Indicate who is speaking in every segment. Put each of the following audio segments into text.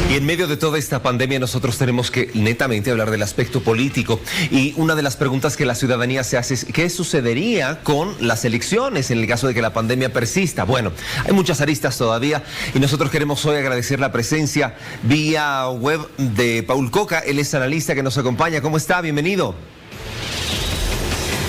Speaker 1: Y en medio de toda esta pandemia nosotros tenemos que netamente hablar del aspecto político. Y una de las preguntas que la ciudadanía se hace es ¿qué sucedería con las elecciones en el caso de que la pandemia persista? Bueno, hay muchas aristas todavía y nosotros queremos hoy agradecer la presencia vía web de Paul Coca. Él es analista que nos acompaña. ¿Cómo está? Bienvenido.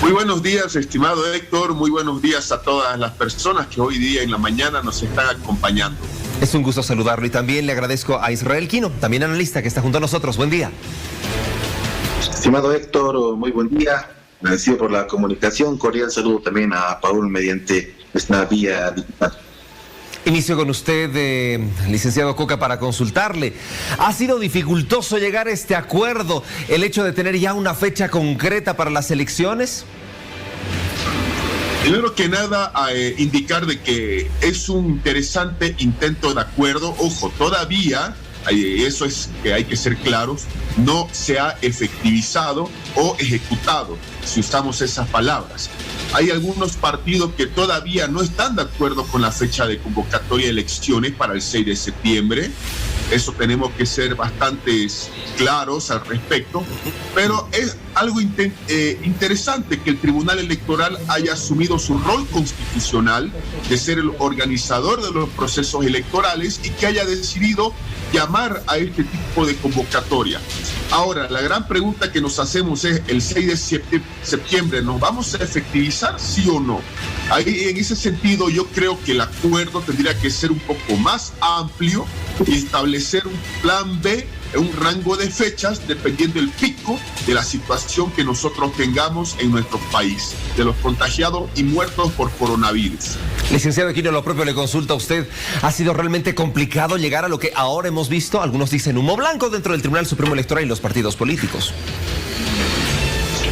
Speaker 2: Muy buenos días, estimado Héctor. Muy buenos días a todas las personas que hoy día en la mañana nos están acompañando.
Speaker 1: Es un gusto saludarlo y también le agradezco a Israel Quino, también analista que está junto a nosotros. Buen día.
Speaker 3: Estimado Héctor, muy buen día. Agradecido por la comunicación. Cordial saludo también a Paul mediante esta vía digital.
Speaker 1: Inicio con usted, licenciado Coca, para consultarle. ¿Ha sido dificultoso llegar a este acuerdo, el hecho de tener ya una fecha concreta para las elecciones?
Speaker 2: Primero que nada, indicar de que es un interesante intento de acuerdo. Ojo, todavía, eso es que hay que ser claros, no se ha efectivizado o ejecutado, si usamos esas palabras. Hay algunos partidos que todavía no están de acuerdo con la fecha de convocatoria de elecciones para el 6 de septiembre. Eso tenemos que ser bastante claros al respecto. Pero es algo interesante que el Tribunal Electoral haya asumido su rol constitucional de ser el organizador de los procesos electorales y que haya decidido llamar a este tipo de convocatoria. Ahora, la gran pregunta que nos hacemos es, el 6 de septiembre, ¿nos vamos a efectivizar, sí o no? Ahí, en ese sentido, yo creo que el acuerdo tendría que ser un poco más amplio y establecer un plan B, un rango de fechas, dependiendo del pico de la situación que nosotros tengamos en nuestro país, de los contagiados y muertos por coronavirus.
Speaker 1: Licenciado Aquino, lo propio le consulta a usted. ¿Ha sido realmente complicado llegar a lo que ahora hemos visto? Algunos dicen humo blanco dentro del Tribunal Supremo Electoral y los partidos políticos.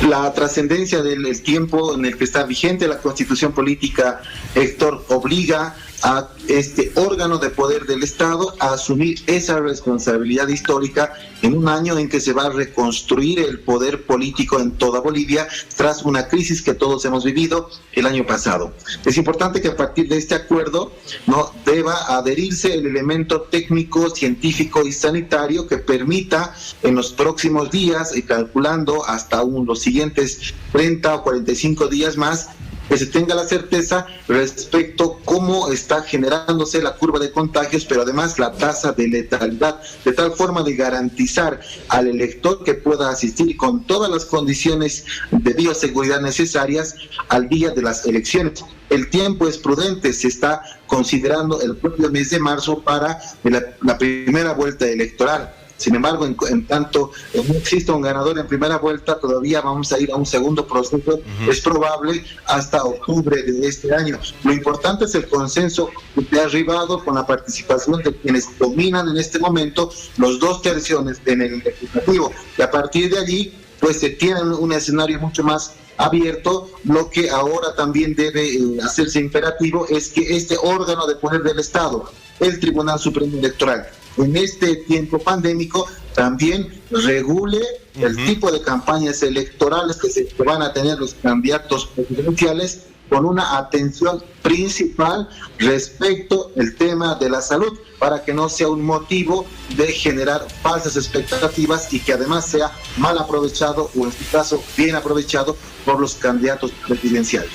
Speaker 3: La trascendencia del tiempo en el que está vigente la Constitución política, Héctor, obliga a este órgano de poder del Estado a asumir esa responsabilidad histórica en un año en que se va a reconstruir el poder político en toda Bolivia tras una crisis que todos hemos vivido el año pasado. Es importante que a partir de este acuerdo no deba adherirse el elemento técnico, científico y sanitario que permita en los próximos días, y calculando hasta los siguientes 30 o 45 días más, que se tenga la certeza respecto cómo está generándose la curva de contagios, pero además la tasa de letalidad, de tal forma de garantizar al elector que pueda asistir con todas las condiciones de bioseguridad necesarias al día de las elecciones. El tiempo es prudente, se está considerando el propio mes de marzo para la primera vuelta electoral. Sin embargo, en tanto no exista un ganador en primera vuelta, todavía vamos a ir a un segundo proceso, es probable hasta octubre de este año. Lo importante es el consenso que ha arribado con la participación de quienes dominan en este momento los 2 tercios en el legislativo. Y a partir de allí, pues se tiene un escenario mucho más abierto. Lo que ahora también debe hacerse imperativo es que este órgano de poder del Estado, el Tribunal Supremo Electoral, en este tiempo pandémico también regule el tipo de campañas electorales que van a tener los candidatos presidenciales, con una atención principal respecto al tema de la salud, para que no sea un motivo de generar falsas expectativas y que además sea mal aprovechado, o en este caso bien aprovechado, por los candidatos presidenciales.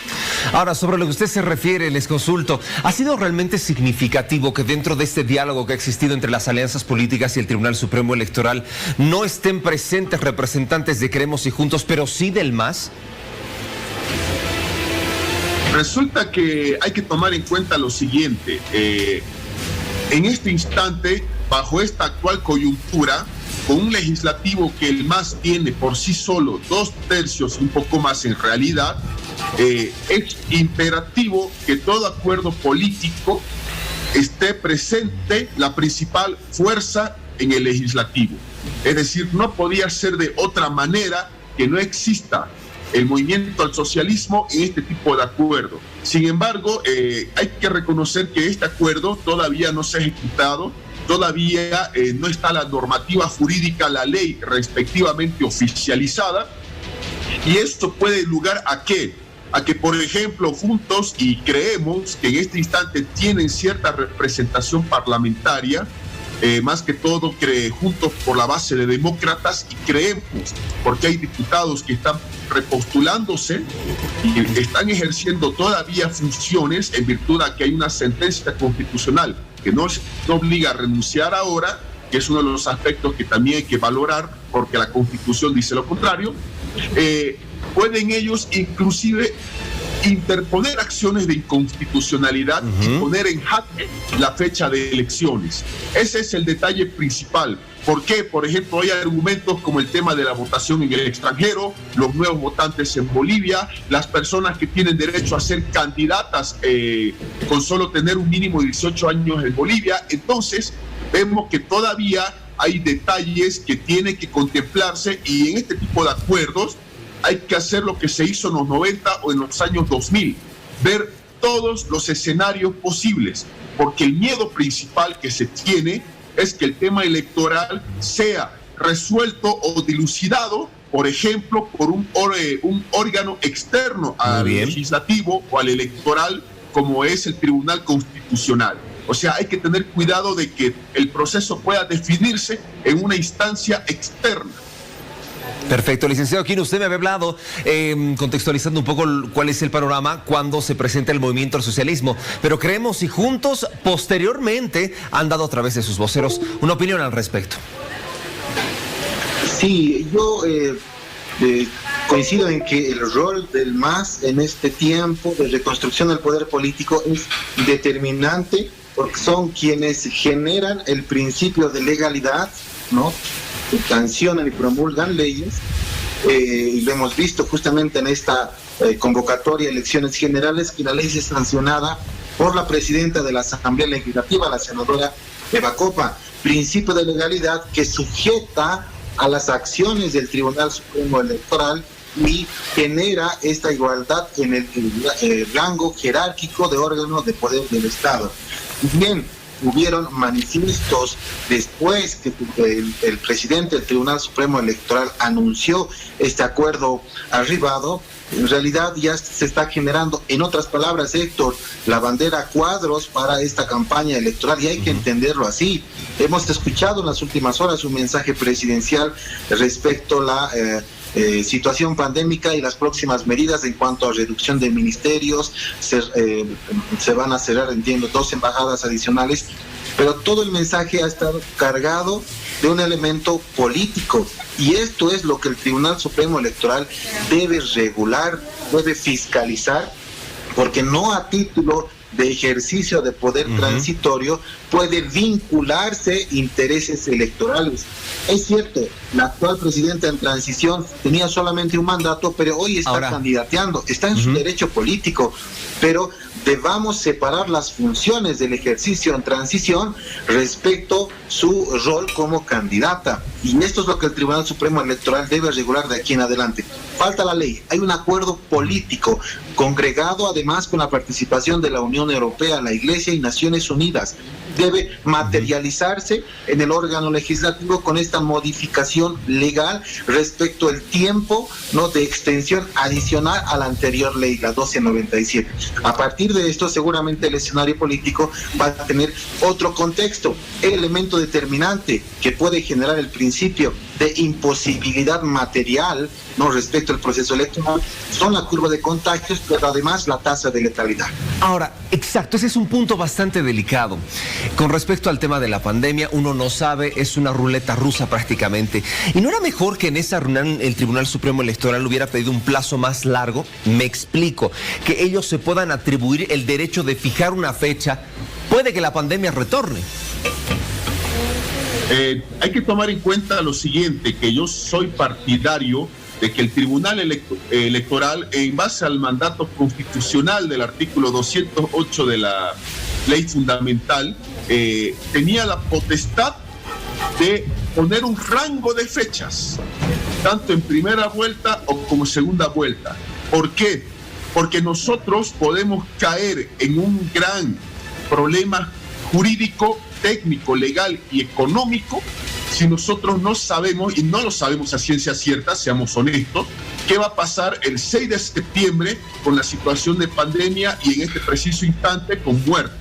Speaker 1: Ahora, sobre lo que usted se refiere, les consulto, ¿ha sido realmente significativo que dentro de este diálogo que ha existido entre las alianzas políticas y el Tribunal Supremo Electoral no estén presentes representantes de Queremos y Juntos, pero sí del MAS?
Speaker 2: Resulta que hay que tomar en cuenta lo siguiente. En este instante, bajo esta actual coyuntura, con un legislativo que el MAS tiene por sí solo 2 tercios, un poco más en realidad, es imperativo que todo acuerdo político esté presente la principal fuerza en el legislativo. Es decir, no podía ser de otra manera que no exista el movimiento al socialismo en este tipo de acuerdo. Sin embargo, hay que reconocer que este acuerdo todavía no se ha ejecutado, todavía no está la normativa jurídica, la ley respectivamente oficializada, y esto puede dar lugar ¿a qué? A que, por ejemplo, Juntos y Creemos, que en este instante tienen cierta representación parlamentaria, más que todo juntos por la base de demócratas, y creemos, porque hay diputados que están repostulándose y están ejerciendo todavía funciones en virtud de que hay una sentencia constitucional que no obliga a renunciar ahora, que es uno de los aspectos que también hay que valorar, porque la Constitución dice lo contrario. Pueden ellos inclusive interponer acciones de inconstitucionalidad y poner en jaque la fecha de elecciones. Ese es el detalle principal. ¿Por qué? Por ejemplo, hay argumentos como el tema de la votación en el extranjero, los nuevos votantes en Bolivia, las personas que tienen derecho a ser candidatas con solo tener un mínimo de 18 años en Bolivia. Entonces, vemos que todavía hay detalles que tienen que contemplarse, y en este tipo de acuerdos hay que hacer lo que se hizo en los 90 o en los años 2000, ver todos los escenarios posibles, porque el miedo principal que se tiene es que el tema electoral sea resuelto o dilucidado, por ejemplo, por un órgano externo al legislativo o al electoral, como es el Tribunal Constitucional. O sea, hay que tener cuidado de que el proceso pueda definirse en una instancia externa.
Speaker 1: Perfecto, licenciado Aquino, usted me había hablado, contextualizando un poco cuál es el panorama cuando se presenta el movimiento al socialismo, pero creemos y juntos posteriormente han dado a través de sus voceros una opinión al respecto.
Speaker 3: Sí, yo coincido en que el rol del MAS en este tiempo de reconstrucción del poder político es determinante, porque son quienes generan el principio de legalidad, ¿no?, sancionan y promulgan leyes, y lo hemos visto justamente en esta convocatoria de elecciones generales, que la ley es sancionada por la presidenta de la Asamblea Legislativa, la senadora Eva Copa, principio de legalidad que sujeta a las acciones del Tribunal Supremo Electoral y genera esta igualdad en el rango jerárquico de órganos de poder del Estado. Bien, hubieron manifiestos después que el presidente del Tribunal Supremo Electoral anunció este acuerdo arribado. En realidad ya se está generando, en otras palabras, Héctor, la bandera a cuadros para esta campaña electoral, y hay que entenderlo así. Hemos escuchado en las últimas horas un mensaje presidencial respecto a la situación pandémica y las próximas medidas en cuanto a reducción de ministerios. Se van a cerrar, entiendo, 2 embajadas adicionales, pero todo el mensaje ha estado cargado de un elemento político, y esto es lo que el Tribunal Supremo Electoral debe regular, debe fiscalizar, porque no a título de ejercicio de poder transitorio puede vincularse intereses electorales. Es cierto, la actual presidenta en transición tenía solamente un mandato, pero hoy está candidateando, está en su derecho político, pero debamos separar las funciones del ejercicio en transición respecto a su rol como candidata. Y esto es lo que el Tribunal Supremo Electoral debe regular de aquí en adelante. Falta la ley, hay un acuerdo político, congregado además con la participación de la Unión Europea, la Iglesia y Naciones Unidas. Debe materializarse en el órgano legislativo con esta modificación legal respecto al tiempo, ¿no?, de extensión adicional a la anterior ley, la 1297. A partir de esto, seguramente el escenario político va a tener otro contexto. El elemento determinante que puede generar el principio de imposibilidad material, ¿no?, respecto al proceso electoral son la curva de contagios, pero además la tasa de letalidad. Ahora,
Speaker 1: exacto, ese es un punto bastante delicado. Con respecto al tema de la pandemia, uno no sabe, es una ruleta rusa prácticamente. ¿Y no era mejor que en esa reunión el Tribunal Supremo Electoral hubiera pedido un plazo más largo? Me explico, que ellos se puedan atribuir el derecho de fijar una fecha. Puede que la pandemia retorne.
Speaker 2: Hay que tomar en cuenta lo siguiente, que yo soy partidario de que el Tribunal Electoral, en base al mandato constitucional del artículo 208 de la Ley Fundamental, tenía la potestad de poner un rango de fechas, tanto en primera vuelta o como segunda vuelta. ¿Por qué? Porque nosotros podemos caer en un gran problema jurídico, técnico, legal y económico si nosotros no sabemos, y no lo sabemos a ciencia cierta, seamos honestos, qué va a pasar el 6 de septiembre con la situación de pandemia y en este preciso instante con muerte.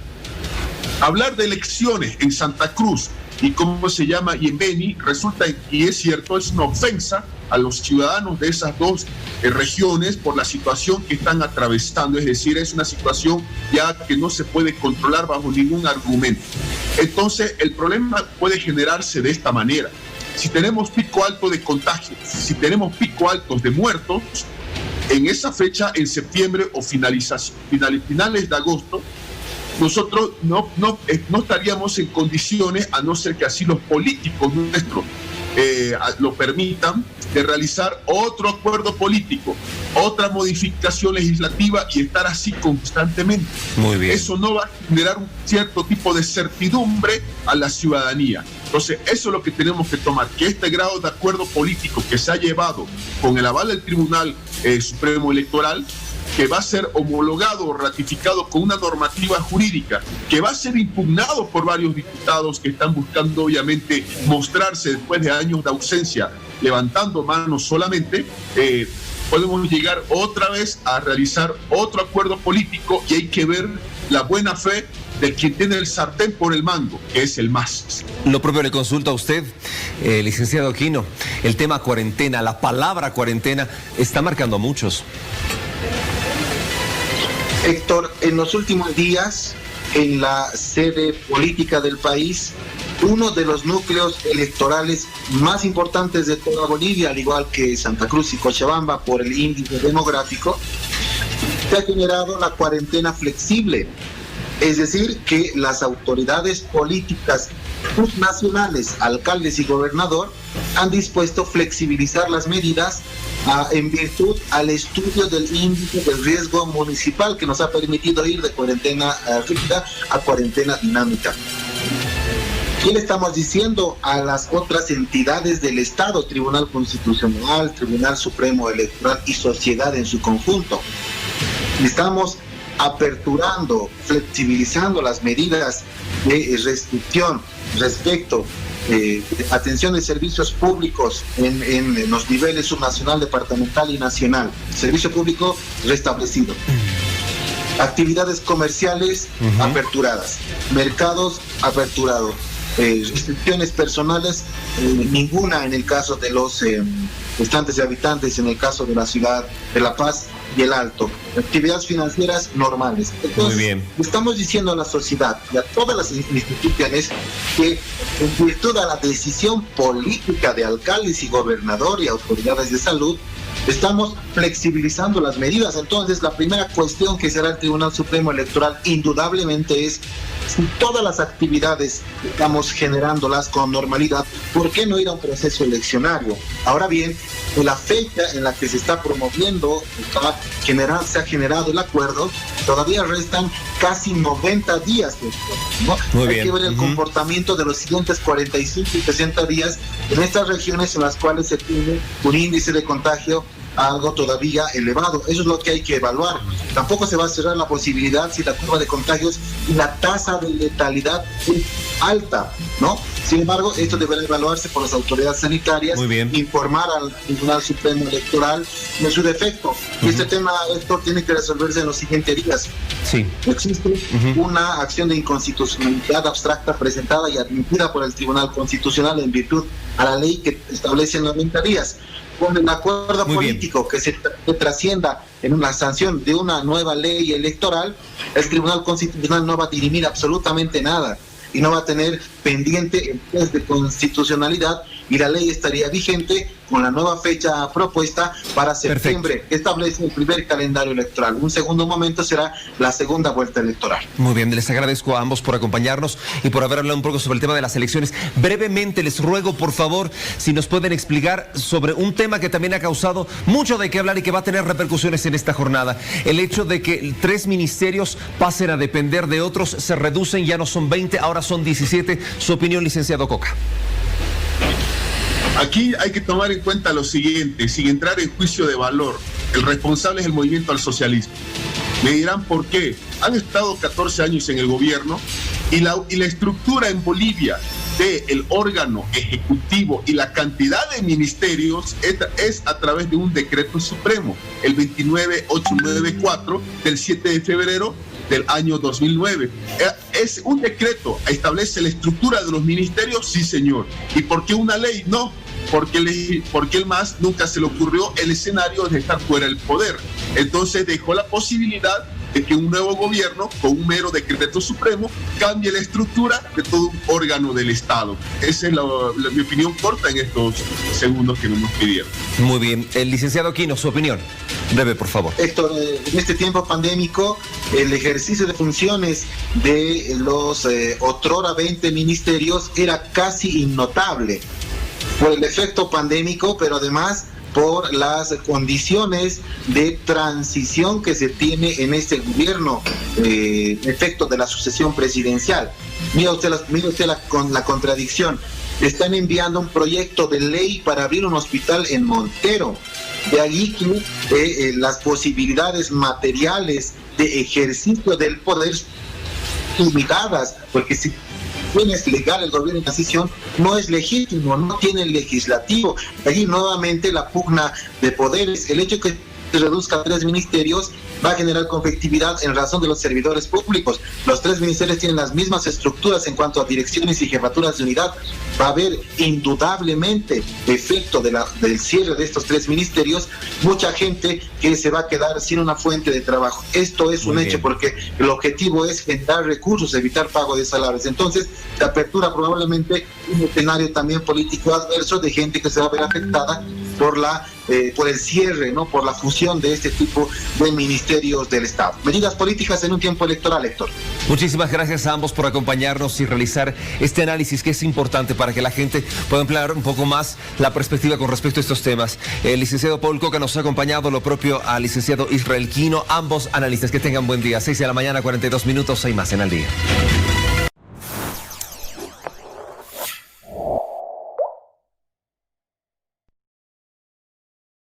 Speaker 2: Hablar de elecciones en Santa Cruz y en Beni resulta, y es cierto, es una ofensa a los ciudadanos de esas dos regiones por la situación que están atravesando, es decir, es una situación ya que no se puede controlar bajo ningún argumento. Entonces, el problema puede generarse de esta manera. Si tenemos pico alto de contagios, si tenemos pico altos de muertos, en esa fecha, en septiembre o finales de agosto, nosotros no estaríamos en condiciones, a no ser que así los políticos nuestros lo permitan, de realizar otro acuerdo político, otra modificación legislativa y estar así constantemente.
Speaker 1: Muy bien.
Speaker 2: Eso no va a generar un cierto tipo de certidumbre a la ciudadanía. Entonces, eso es lo que tenemos que tomar, que este grado de acuerdo político que se ha llevado con el aval del Tribunal Supremo Electoral, que va a ser homologado o ratificado con una normativa jurídica, que va a ser impugnado por varios diputados que están buscando obviamente mostrarse después de años de ausencia, levantando manos solamente, podemos llegar otra vez a realizar otro acuerdo político y hay que ver la buena fe de quien tiene el sartén por el mango, que es el MAS.
Speaker 1: Lo propio le consulto a usted, licenciado Aquino, el tema cuarentena, la palabra cuarentena está marcando a muchos.
Speaker 3: Héctor, en los últimos días, en la sede política del país, uno de los núcleos electorales más importantes de toda Bolivia, al igual que Santa Cruz y Cochabamba por el índice demográfico, se ha generado la cuarentena flexible. Es decir, que las autoridades políticas subnacionales, alcaldes y gobernador, han dispuesto flexibilizar las medidas en virtud al estudio del índice del riesgo municipal que nos ha permitido ir de cuarentena rígida a cuarentena dinámica. ¿Qué le estamos diciendo a las otras entidades del Estado, Tribunal Constitucional, Tribunal Supremo Electoral y sociedad en su conjunto? Estamos aperturando, flexibilizando las medidas de restricción respecto atención de servicios públicos en los niveles subnacional, departamental y nacional. Servicio público restablecido. Actividades comerciales aperturadas. Mercados aperturados. Restricciones personales, ninguna en el caso de los estantes de habitantes, en el caso de la ciudad de La Paz y el Alto. Actividades financieras normales. Entonces, muy bien. Estamos diciendo a la sociedad y a todas las instituciones que en virtud a la decisión política de alcaldes y gobernador y autoridades de salud, estamos flexibilizando las medidas. Entonces, la primera cuestión que será el Tribunal Supremo Electoral indudablemente es si todas las actividades estamos generándolas con normalidad, ¿por qué no ir a un proceso eleccionario? Ahora bien, en la fecha en la que se está promoviendo, se ha generado el acuerdo, todavía restan casi 90 días, ¿no? Hay que ver el comportamiento de los siguientes 45 y 60 días en estas regiones en las cuales se tiene un índice de contagio algo todavía elevado. Eso es lo que hay que evaluar. Tampoco se va a cerrar la posibilidad si la curva de contagios y la tasa de letalidad es alta, ¿no? Sin embargo, esto deberá evaluarse por las autoridades sanitarias, informar al Tribunal Supremo Electoral en su defecto. Y este tema, Héctor, tiene que resolverse en los siguientes días. Sí. Existe una acción de inconstitucionalidad abstracta presentada y admitida por el Tribunal Constitucional en virtud a la ley que establece 90 días. Con el acuerdo político que trascienda en una sanción de una nueva ley electoral, el Tribunal Constitucional no va a dirimir absolutamente nada y no va a tener pendiente el test de constitucionalidad y la ley estaría vigente con la nueva fecha propuesta para septiembre, que establece el primer calendario electoral. Un segundo momento será la segunda vuelta electoral.
Speaker 1: Muy bien, les agradezco a ambos por acompañarnos y por haber hablado un poco sobre el tema de las elecciones. Brevemente les ruego, por favor, si nos pueden explicar sobre un tema que también ha causado mucho de qué hablar y que va a tener repercusiones en esta jornada. El hecho de que 3 ministerios pasen a depender de otros, se reducen, ya no son 20, ahora son 17. Su opinión, licenciado Coca.
Speaker 2: Aquí hay que tomar en cuenta lo siguiente, sin entrar en juicio de valor, el responsable es el movimiento al socialismo. Me dirán por qué. Han estado 14 años en el gobierno y la estructura en Bolivia del órgano ejecutivo y la cantidad de ministerios es a través de un decreto supremo, el 29894 del 7 de febrero del año 2009. ¿Es un decreto establece la estructura de los ministerios? Sí, señor. ¿Y por qué una ley? No. Porque el MAS nunca se le ocurrió el escenario de estar fuera del poder. Entonces dejó la posibilidad de que un nuevo gobierno, con un mero decreto supremo, cambie la estructura de todo un órgano del Estado. Esa es mi opinión corta en estos segundos que nos pidieron.
Speaker 1: Muy bien. El licenciado Aquino, su opinión. Breve, por favor.
Speaker 3: Héctor, en este tiempo pandémico, el ejercicio de funciones de los otrora 20 ministerios era casi innotable por el efecto pandémico, pero además por las condiciones de transición que se tiene en este gobierno, efecto de la sucesión presidencial. Mira usted la contradicción. Están enviando un proyecto de ley para abrir un hospital en Montero. De allí que las posibilidades materiales de ejercicio del poder limitadas, porque si bien es legal el gobierno de transición, no es legítimo, no tiene el legislativo. Allí nuevamente la pugna de poderes, el hecho que se reduzca a 3 ministerios va a generar conflictividad en razón de los servidores públicos. Los 3 ministerios tienen las mismas estructuras en cuanto a direcciones y jefaturas de unidad. Va a haber indudablemente efecto del cierre de estos 3 ministerios, mucha gente que se va a quedar sin una fuente de trabajo. Esto es un hecho porque el objetivo es generar recursos, evitar pago de salarios. Entonces, se apertura probablemente un escenario también político adverso de gente que se va a ver afectada por el cierre, ¿no? Por la fusión de este tipo de ministerios del Estado. Medidas políticas en un tiempo electoral, Héctor.
Speaker 1: Muchísimas gracias a ambos por acompañarnos y realizar este análisis que es importante para que la gente pueda emplear un poco más la perspectiva con respecto a estos temas. El licenciado Paul Coca nos ha acompañado, lo propio al licenciado Israel Quino, ambos analistas. Que tengan buen día. 6 de la mañana, 42 minutos, hay más en Al Día.